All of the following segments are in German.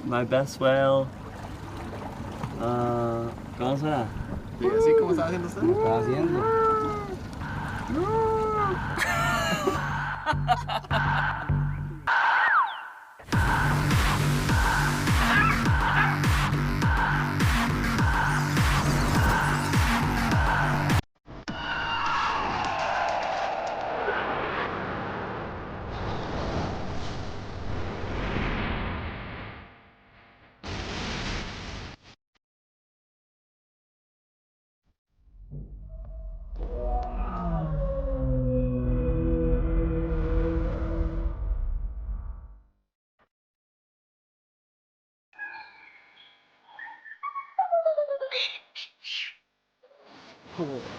my best whale. ¿Cómo suena? ¿Y así cómo está haciendo usted? Está haciendo.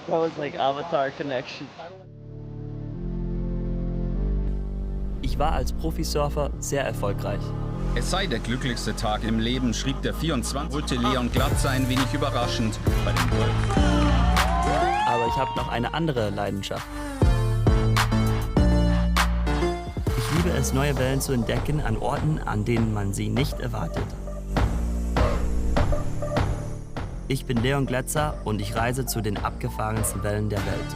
That was like Avatar Connection. Ich war als Profisurfer sehr erfolgreich. Es sei der glücklichste Tag im Leben, schrieb der 24. Holte Leon Glatzer ein wenig überraschend bei dem Dorf. Aber ich habe noch eine andere Leidenschaft. Ich liebe es, neue Wellen zu entdecken an Orten, an denen man sie nicht erwartet. Ich bin Leon Glatzer und ich reise zu den abgefahrensten Wellen der Welt.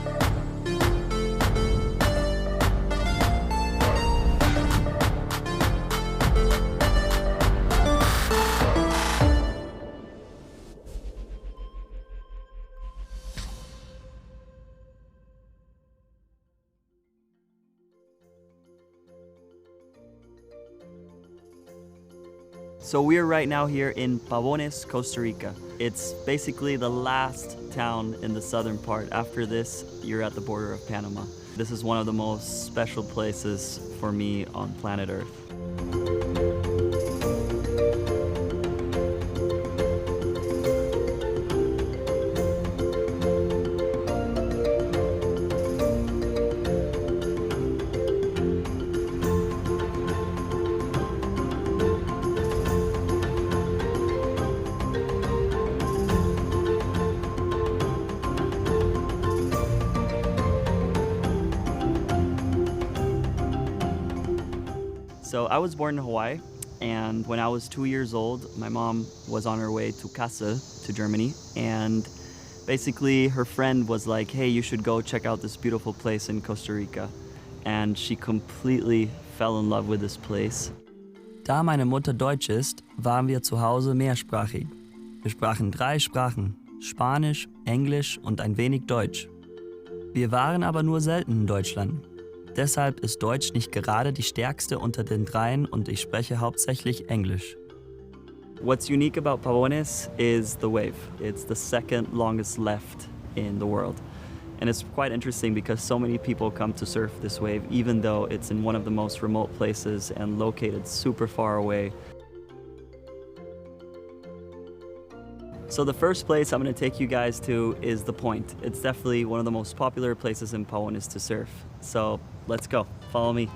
So we're right now here in Pavones, Costa Rica. It's basically the last town in the southern part. After this, you're at the border of Panama. This is one of the most special places for me on planet Earth. So I was born in Hawaii, and when I was 2 years old, my mom was on her way to Kassel, to Germany, and basically her friend was like, hey, you should go check out this beautiful place in Costa Rica. And she completely fell in love with this place. Da meine Mutter Deutsch ist, waren wir zu Hause mehrsprachig. Wir sprachen 3 Sprachen, Spanisch, Englisch und ein wenig Deutsch. Wir waren aber nur selten in Deutschland. Deshalb ist Deutsch nicht gerade die stärkste unter den 3 und ich spreche hauptsächlich Englisch. What's unique about Pavones is the wave. It's the second longest left in the world. And it's quite interesting because so many people come to surf this wave, even though it's in one of the most remote places and located super far away. So the first place I'm going to take you guys to is the Point. It's definitely one of the most popular places in Pavones to surf. So let's go, follow me.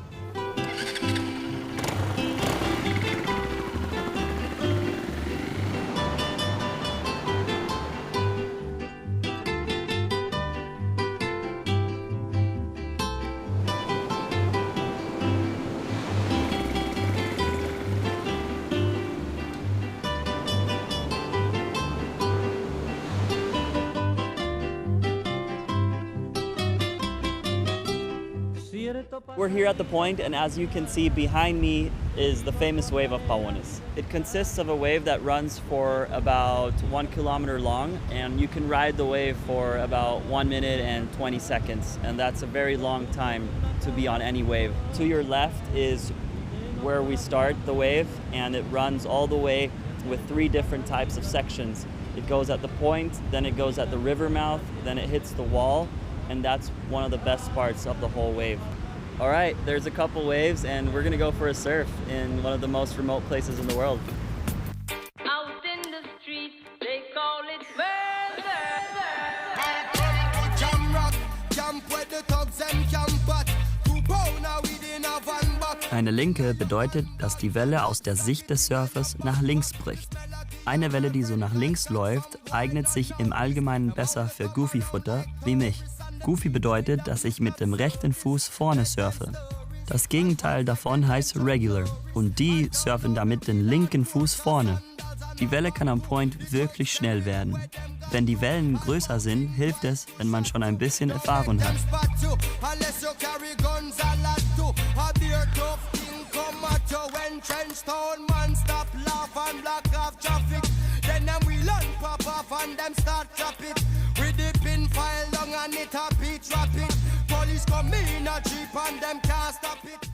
We're here at the Point, and as you can see behind me is the famous wave of Pavones. It consists of a wave that runs for about 1 kilometer long, and you can ride the wave for about 1 minute and 20 seconds, and that's a very long time to be on any wave. To your left is where we start the wave, and it runs all the way with 3 different types of sections. It goes at the point, then it goes at the river mouth, then it hits the wall, and that's one of the best parts of the whole wave. All right, there's a couple waves, and we're gonna go for a surf in one of the most remote places in the world. Out in the street, they call it murder. Eine Linke bedeutet, dass die Welle aus der Sicht des Surfers nach links bricht. Eine Welle, die so nach links läuft, eignet sich im Allgemeinen besser für Goofy-Futter wie mich. Goofy bedeutet, dass ich mit dem rechten Fuß vorne surfe. Das Gegenteil davon heißt Regular und die surfen damit den linken Fuß vorne. Die Welle kann am Point wirklich schnell werden. Wenn die Wellen größer sind, hilft es, wenn man schon ein bisschen Erfahrung hat.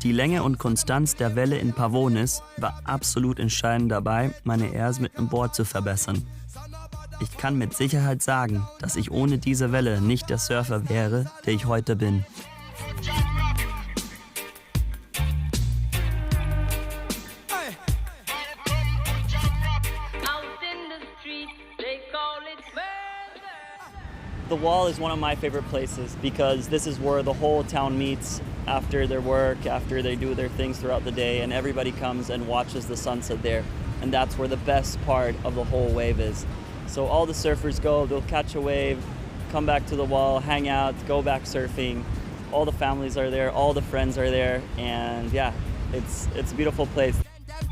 Die Länge und Konstanz der Welle in Pavones war absolut entscheidend dabei, meine Airs mit dem Board zu verbessern. Ich kann mit Sicherheit sagen, dass ich ohne diese Welle nicht der Surfer wäre, der ich heute bin. The wall is one of my favorite places because this is where the whole town meets after their work, after they do their things throughout the day, and everybody comes and watches the sunset there. And that's where the best part of the whole wave is. So all the surfers go, they'll catch a wave, come back to the wall, hang out, go back surfing. All the families are there, all the friends are there, and yeah, it's a beautiful place.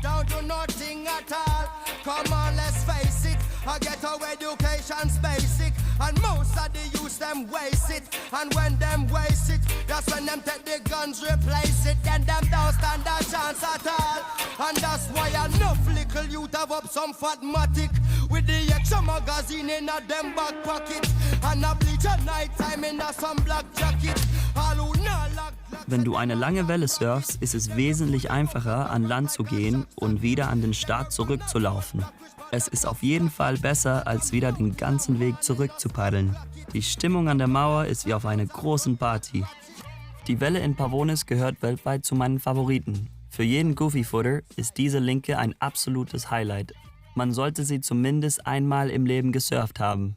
Don't do nothing at all. Come on, let's face it. I get our education's basic, and most of the youth them waste it. And when them waste it, that's when them take the guns, replace it. Then them don't stand a chance at all. And that's why enough little youth have up some fatmatic with the extra magazine in a them back pocket, and a bleach at night time in a some black jacket. All who not like. Wenn du eine lange Welle surfst, ist es wesentlich einfacher, an Land zu gehen und wieder an den Start zurückzulaufen. Es ist auf jeden Fall besser, als wieder den ganzen Weg zurück zu paddeln. Die Stimmung an der Mauer ist wie auf einer großen Party. Die Welle in Pavones gehört weltweit zu meinen Favoriten. Für jeden Goofy-Footer ist diese Linke ein absolutes Highlight. Man sollte sie zumindest einmal im Leben gesurft haben.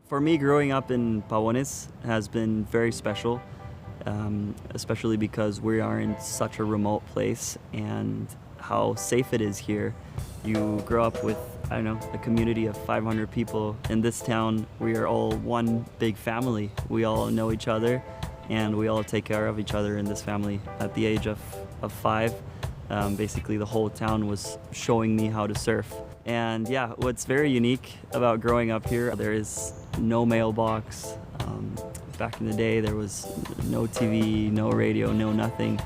For me, growing up in Pavones has been very special. Especially because we are in such a remote place and how safe it is here. You grow up with, I don't know, a community of 500 people. In this town, we are all one big family. We all know each other and we all take care of each other in this family. At the age of 5, basically the whole town was showing me how to surf. And yeah, what's very unique about growing up here, there is no mailbox. Back in the day, there was no TV, no radio, no nothing,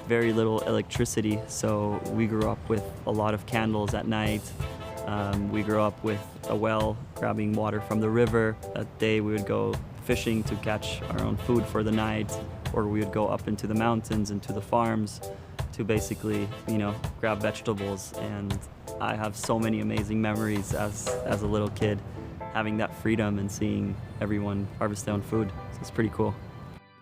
very little electricity. So we grew up with a lot of candles at night. We grew up with a well, grabbing water from the river. That day we would go fishing to catch our own food for the night, or we would go up into the mountains, into the farms to basically, grab vegetables. And I have so many amazing memories as a little kid, having that freedom and seeing everyone harvest their own food. So it's pretty cool.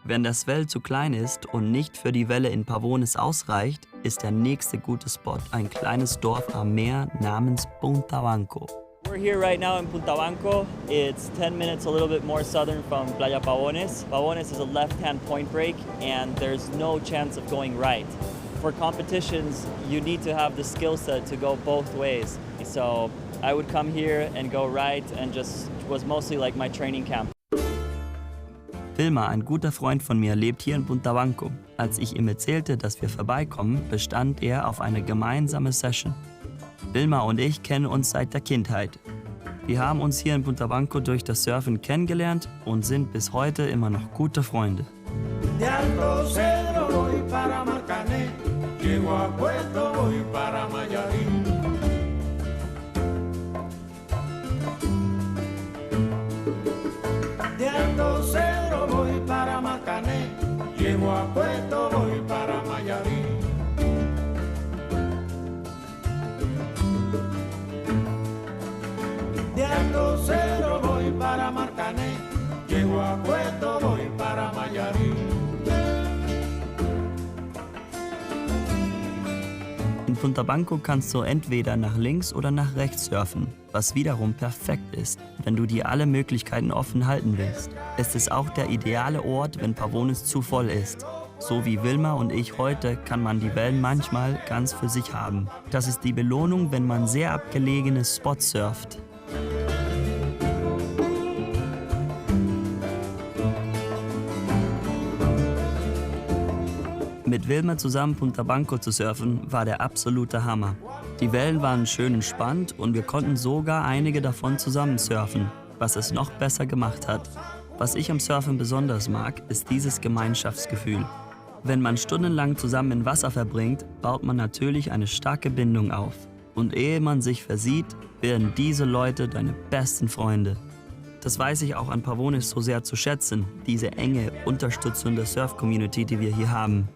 Wenn das Swell zu klein ist und nicht für die Welle in Pavones ausreicht, ist der nächste gute Spot ein kleines Dorf am Meer namens Punta Banco. We're here right now in Punta Banco. It's 10 minutes a little bit more southern from Playa Pavones. Pavones is a left-hand point break and there's no chance of going right. For competitions, you need to have the skill set to go both ways. So I would come here and go right and just was mostly like my training camp. Wilma, ein guter Freund von mir, lebt hier in Punta Banco. Als ich ihm erzählte, dass wir vorbeikommen, bestand er auf eine gemeinsame Session. Wilma und ich kennen uns seit der Kindheit. Wir haben uns hier in Punta Banco durch das Surfen kennengelernt und sind bis heute immer noch gute Freunde. Llego a Puerto, voy para Mayarí. De Alto Cedro voy para Marcané. Llego a Puerto, voy para Mayarí. In Punta Banco kannst du entweder nach links oder nach rechts surfen, was wiederum perfekt ist, wenn du dir alle Möglichkeiten offen halten willst. Es ist auch der ideale Ort, wenn Pavones zu voll ist. So wie Wilma und ich heute kann man die Wellen manchmal ganz für sich haben. Das ist die Belohnung, wenn man sehr abgelegene Spots surft. Mit Wilma zusammen Punta Banco zu surfen, war der absolute Hammer. Die Wellen waren schön entspannt und wir konnten sogar einige davon zusammen surfen, was es noch besser gemacht hat. Was ich am Surfen besonders mag, ist dieses Gemeinschaftsgefühl. Wenn man stundenlang zusammen im Wasser verbringt, baut man natürlich eine starke Bindung auf. Und ehe man sich versieht, werden diese Leute deine besten Freunde. Das weiß ich auch an Pavones so sehr zu schätzen, diese enge, unterstützende Surf-Community, die wir hier haben.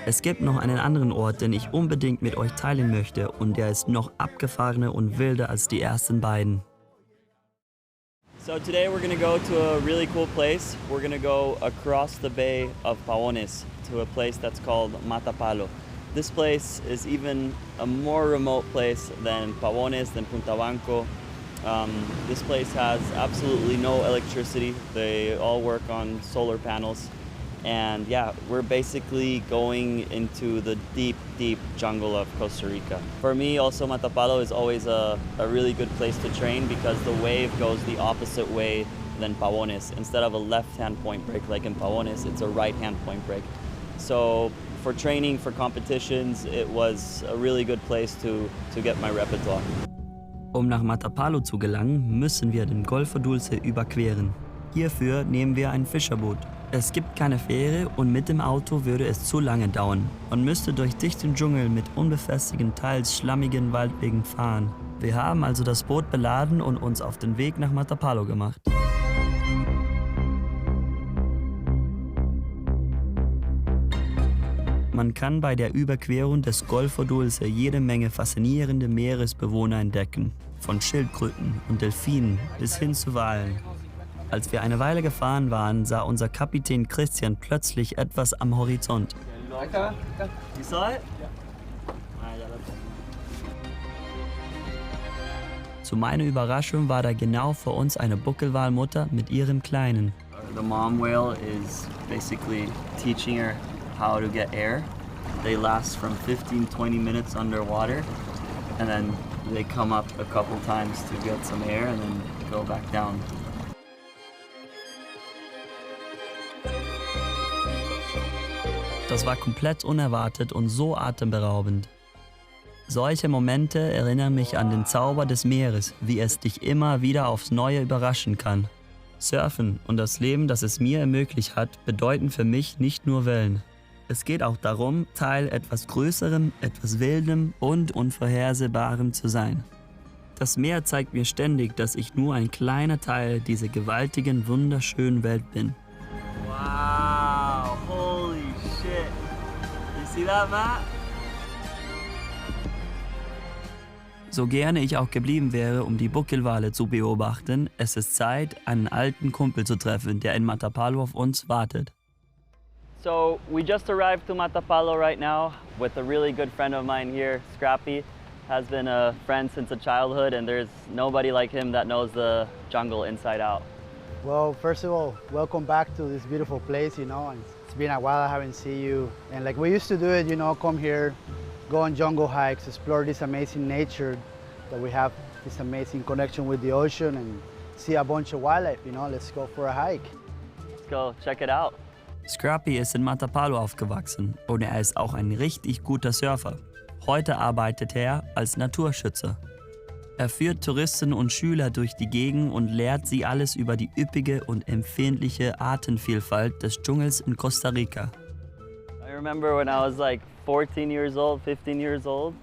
Es gibt noch einen anderen Ort, den ich unbedingt mit euch teilen möchte und der ist noch abgefahrener und wilder als die ersten beiden. So today we're going to go to a really cool place. We're going to go across the bay of Pavones to a place that's called Matapalo. This place is even a more remote place than Pavones, than Punta Banco. This place has absolutely no electricity. They all work on solar panels. And yeah, we're basically going into the deep, deep jungle of Costa Rica. For me, also Matapalo is always a really good place to train because the wave goes the opposite way than Pavones. Instead of a left-hand point break like in Pavones, it's a right-hand point break. So for training, for competitions, it was a really good place to get my repertoire. Um nach Matapalo zu gelangen, müssen wir den Golfo Dulce überqueren. Hierfür nehmen wir ein Fischerboot. Es gibt keine Fähre und mit dem Auto würde es zu lange dauern. Man müsste durch dichten Dschungel mit unbefestigten, teils schlammigen Waldwegen fahren. Wir haben also das Boot beladen und uns auf den Weg nach Matapalo gemacht. Man kann bei der Überquerung des Golfo Dulce jede Menge faszinierende Meeresbewohner entdecken. Von Schildkröten und Delfinen bis hin zu Walen. Als wir eine Weile gefahren waren, sah unser Kapitän Christian plötzlich etwas am Horizont. You saw it? Zu meiner Überraschung war da genau vor uns eine Buckelwalmutter mit ihrem Kleinen. The mom whale is basically teaching her how to get air. They last from 15-20 minutes underwater and then they come up a couple times to get some air and then go back down. Das war komplett unerwartet und so atemberaubend. Solche Momente erinnern mich an den Zauber des Meeres, wie es dich immer wieder aufs Neue überraschen kann. Surfen und das Leben, das es mir ermöglicht hat, bedeuten für mich nicht nur Wellen. Es geht auch darum, Teil etwas Größerem, etwas Wildem und Unvorhersehbarem zu sein. Das Meer zeigt mir ständig, dass ich nur ein kleiner Teil dieser gewaltigen, wunderschönen Welt bin. Wow, holy shit. You see that, Matt? So gerne ich auch geblieben wäre, um die Buckelwale zu beobachten, es ist Zeit, einen alten Kumpel zu treffen, der in Matapalo auf uns wartet. So we just arrived to Matapalo right now with a really good friend of mine here, Scrappy. Has been a friend since childhood and there's nobody like him that knows the jungle inside out. Well, first of all, welcome back to this beautiful place, you know, and it's been a while I haven't seen you. And like we used to do it, you know, come here, go on jungle hikes, explore this amazing nature that we have, this amazing connection with the ocean and see a bunch of wildlife, you know, let's go for a hike. Let's go check it out. Scrappy ist in Matapalo aufgewachsen und er ist auch ein richtig guter Surfer. Heute arbeitet er als Naturschützer. Er führt Touristen und Schüler durch die Gegend und lehrt sie alles über die üppige und empfindliche Artenvielfalt des Dschungels in Costa Rica. I remember when I was like 14 years old, 15 years old,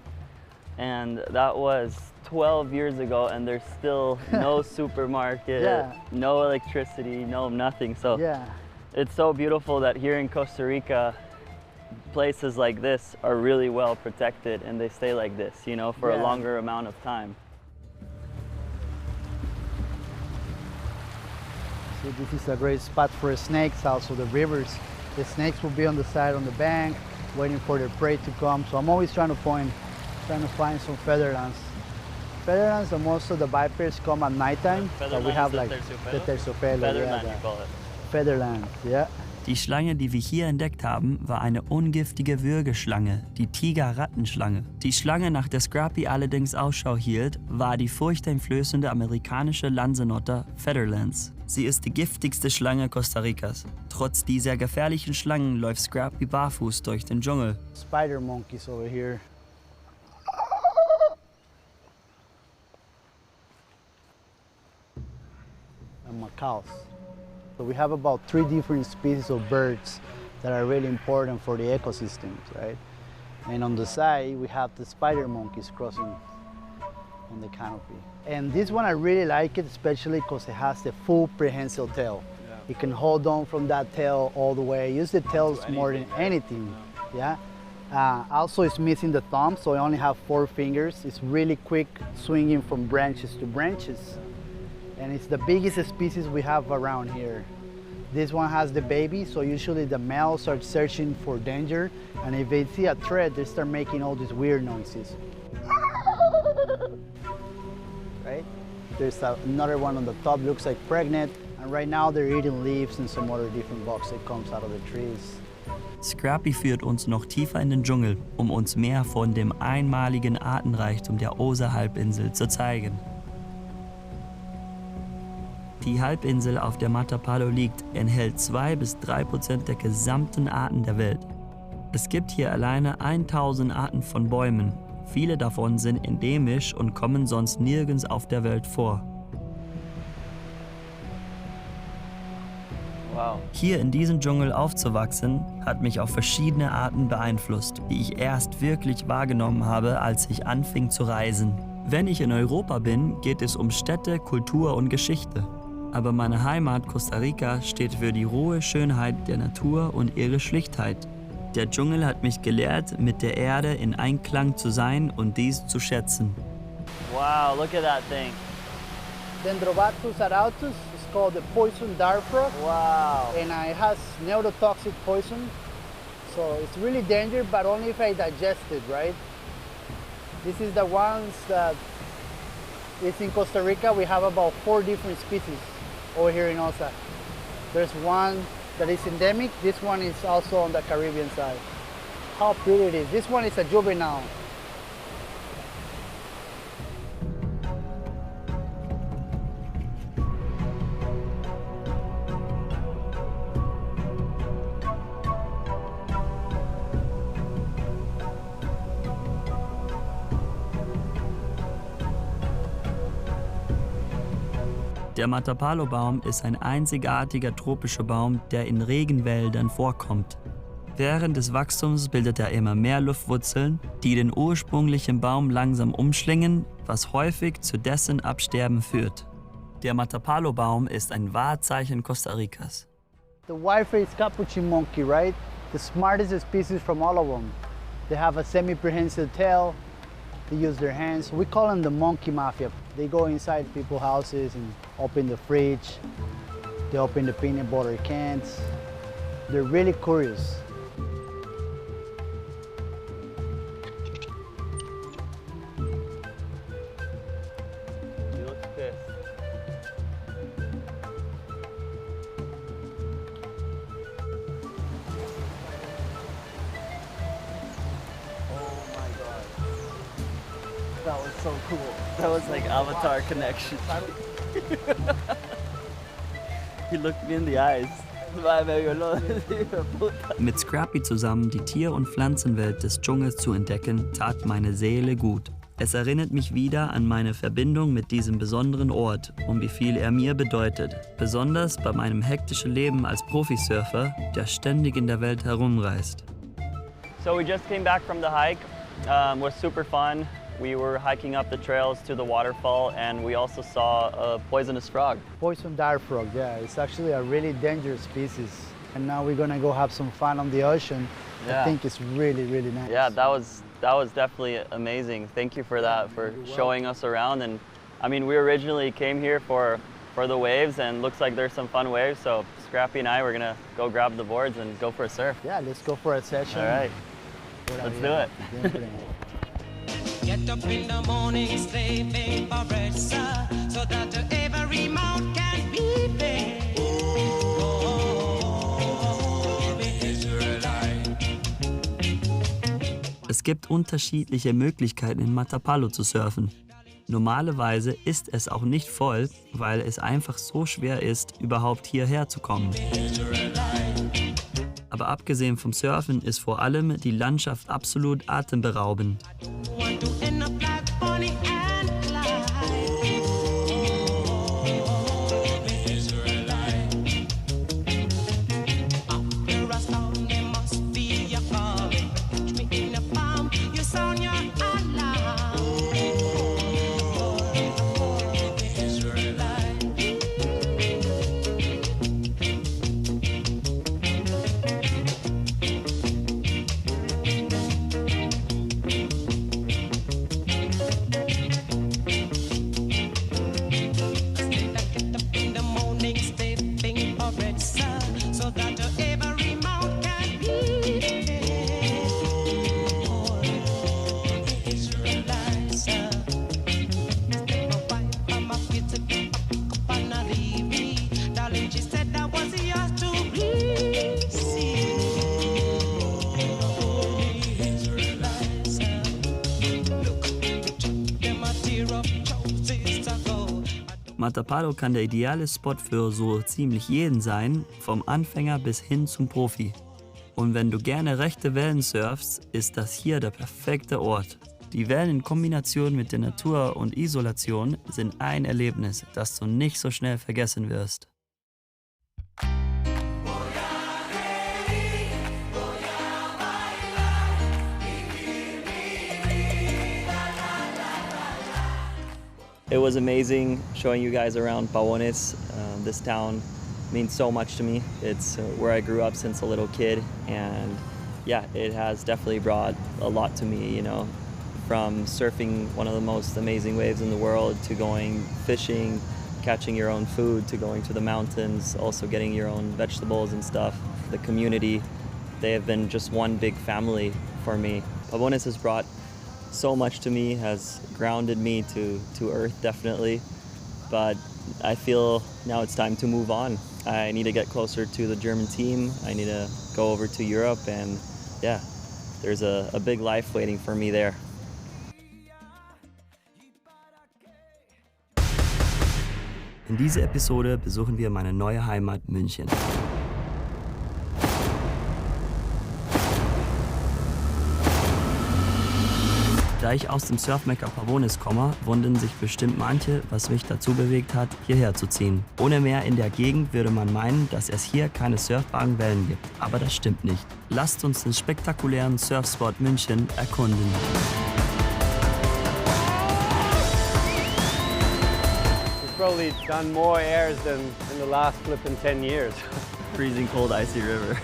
and that was 12 years ago and there's still no supermarket, Yeah. no electricity, no nothing. So Yeah. it's so beautiful that here in Costa Rica, places like this are really well protected and they stay like this, you know, for a Yeah. longer amount of time. So this is a great spot for snakes, also the rivers. The snakes will be on the side, on the bank, waiting for their prey to come. So I'm always trying to find some featherlands. Featherlands, and most of the vipers come at nighttime. So we have like the terciopelo, Featherland, yeah, you call it. featherlands, yeah. Die Schlange, die wir hier entdeckt haben, war eine ungiftige Würgeschlange, die Tiger-Rattenschlange. Die Schlange, nach der Scrappy allerdings Ausschau hielt, war die furchteinflößende amerikanische Landsenotter Federlands. Sie ist die giftigste Schlange Costa Ricas. Trotz dieser gefährlichen Schlangen läuft Scrappy barfuß durch den Dschungel. Spider monkeys over here. And macaws. So we have about 3 different species of birds that are really important for the ecosystems, right? And on the side, we have the spider monkeys crossing on the canopy. And this one, I really like it, especially because it has the full prehensile tail. Yeah. It can hold on from that tail all the way. Use the tails more than anything, yeah? Also, it's missing the thumb, so I only have 4 fingers. It's really quick swinging from branches to branches. And it's the biggest species we have around here. This one has the baby, so usually the males are searching for danger, and if they see a threat, they start making all these weird noises. Right? There's another one on the top, looks like pregnant, and right now they're eating leaves and some other different bugs that comes out of the trees. Scrappy führt uns noch tiefer in den Dschungel, um uns mehr von dem einmaligen Artenreichtum der Osa-Halbinsel zu zeigen. Die Halbinsel, auf der Matapalo liegt, enthält 2–3% der gesamten Arten der Welt. Es gibt hier alleine 1000 Arten von Bäumen. Viele davon sind endemisch und kommen sonst nirgends auf der Welt vor. Wow. Hier in diesem Dschungel aufzuwachsen, hat mich auf verschiedene Arten beeinflusst, die ich erst wirklich wahrgenommen habe, als ich anfing zu reisen. Wenn ich in Europa bin, geht es um Städte, Kultur und Geschichte. Aber meine Heimat Costa Rica steht für die rohe Schönheit der Natur und ihre Schlichtheit. Der Dschungel hat mich gelehrt, mit der Erde in Einklang zu sein und dies zu schätzen. Wow, look at that thing. Dendrobatus arautus is called the poison dart frog. Wow. And it has neurotoxic poison. So it's really dangerous, but only if I digest it, right? This is the ones that is in Costa Rica. We have about 4 different species over here in Osa. There's one that is endemic. This one is also on the Caribbean side. How pretty it is. This one is a juvenile. Der Matapalo-Baum ist ein einzigartiger tropischer Baum, der in Regenwäldern vorkommt. Während des Wachstums bildet er immer mehr Luftwurzeln, die den ursprünglichen Baum langsam umschlingen, was häufig zu dessen Absterben führt. Der Matapalo-Baum ist ein Wahrzeichen Costa Ricas. The white-faced capuchin monkey, right? The smartest species from all of them. They have a semi-prehensile tail. They use their hands. We call them the monkey mafia. They go inside people's houses and open the fridge. They open the peanut butter cans. They're really curious. He looks pissed. That was so cool. That was like Avatar connection. He looked me in the eyes. Mit Scrappy zusammen die Tier- und Pflanzenwelt des Dschungels zu entdecken, tat meine Seele gut. Es erinnert mich wieder an meine Verbindung mit diesem besonderen Ort und wie viel er mir bedeutet. Besonders bei meinem hektischen Leben als Profisurfer, der ständig in der Welt herumreist. So we just came back from the hike. Was super fun. We were hiking up the trails to the waterfall, and we also saw a poisonous frog. Poison dart frog, yeah. It's actually a really dangerous species. And now we're gonna go have some fun on the ocean. Yeah. I think it's really, really nice. Yeah, that was definitely amazing. Thank you for that, for showing us around. And I mean, we originally came here for the waves, and looks like there's some fun waves. So Scrappy and I, we're gonna go grab the boards and go for a surf. Yeah, let's go for a session. All right, let's do it. Get up in the morning, slaving for bread, sir, so that every mouth can be fed. Oh, Es gibt unterschiedliche Möglichkeiten in Matapalo zu surfen. Normalerweise ist es auch nicht voll, weil es einfach so schwer ist, überhaupt hierher zu kommen. Aber abgesehen vom Surfen ist vor allem die Landschaft absolut atemberaubend. Matapalo kann der ideale Spot für so ziemlich jeden sein, vom Anfänger bis hin zum Profi. Und wenn du gerne rechte Wellen surfst, ist das hier der perfekte Ort. Die Wellen in Kombination mit der Natur und Isolation sind ein Erlebnis, das du nicht so schnell vergessen wirst. It was amazing showing you guys around Pavones. This town means so much to me. It's where I grew up since a little kid, and yeah, it has definitely brought a lot to me, you know, from surfing one of the most amazing waves in the world to going fishing, catching your own food, to going to the mountains, also getting your own vegetables and stuff. The community, they have been just one big family for me. Pavones has brought so much to me, has grounded me to earth definitely, but I feel now it's time to move on. I need to get closer to the German team. I need to go over to Europe, and yeah, there's a big life waiting for me there. In dieser Episode besuchen wir meine neue Heimat München. Da ich aus dem Surfmecker Pavones komme, wundern sich bestimmt manche, was mich dazu bewegt hat, hierher zu ziehen. Ohne Meer in der Gegend würde man meinen, dass es hier keine surfbaren Wellen gibt. Aber das stimmt nicht. Lasst uns den spektakulären Surfspot München erkunden. We've probably done more airs than in the last flipping 10 years. Freezing cold, icy river.